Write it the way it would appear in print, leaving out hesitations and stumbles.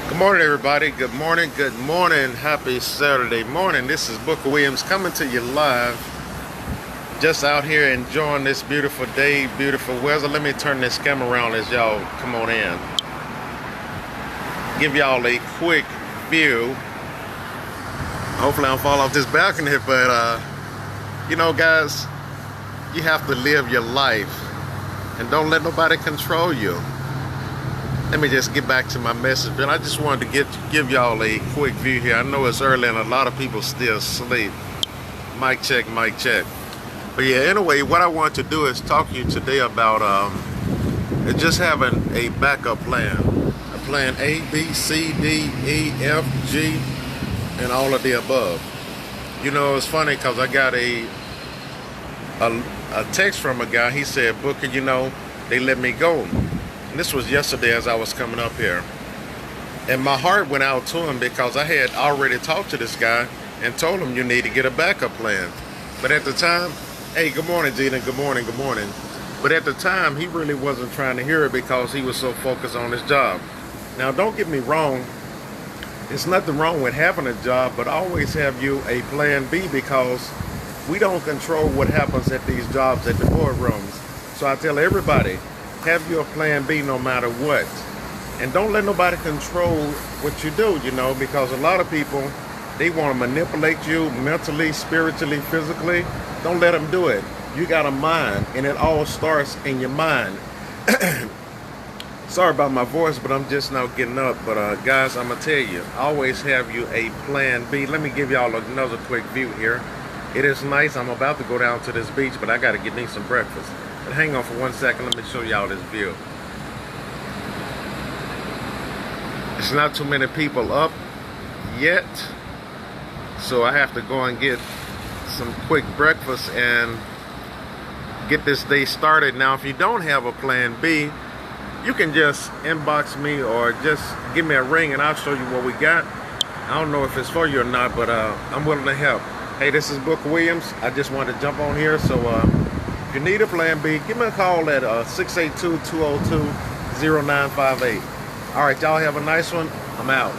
Good morning, everybody. Good morning. Good morning. Happy Saturday morning. This is Booker Williams coming to you live. Just out here enjoying this beautiful day, beautiful weather. Let me turn this camera around as y'all come on in. Give y'all a quick view. Hopefully, I don't fall off this balcony, but guys, you have to live your life and don't let nobody control you. Let me just get back to my message, but I just wanted to give y'all a quick view here. I know it's early and a lot of people still asleep. Mic check, mic check. But yeah, anyway, what I want to do is talk to you today about just having a backup plan. A plan A, B, C, D, E, F, G, and all of the above. You know, it's funny because I got a text from a guy. He said, Booker, they let me go. And this was yesterday as I was coming up here. And my heart went out to him because I had already talked to this guy and told him you need to get a backup plan. But at the time, hey, good morning, Gina, good morning, good morning. But at the time, he really wasn't trying to hear it because he was so focused on his job. Now, don't get me wrong. There's nothing wrong with having a job, but always have you a plan B because we don't control what happens at these jobs at the boardrooms. So I tell everybody, have your plan B no matter what. And don't let nobody control what you do, because a lot of people, they want to manipulate you mentally, spiritually, physically. Don't let them do it. You got a mind, and it all starts in your mind. Sorry about my voice, but I'm just now getting up. But guys, I'm going to tell you, always have you a plan B. Let me give y'all another quick view here. It is nice. I'm about to go down to this beach, but I got to get me some breakfast. But hang on for 1 second. Let me show y'all this view. It's not too many people up yet, so I have to go and get some quick breakfast and get this day started. Now, if you don't have a plan B, you can just inbox me or just give me a ring and I'll show you what we got. I don't know if it's for you or not, but I'm willing to help. Hey, this is Booker Williams. I just wanted to jump on here, so if you need a plan B, give me a call at 682-202-0958. All right, y'all have a nice one. I'm out.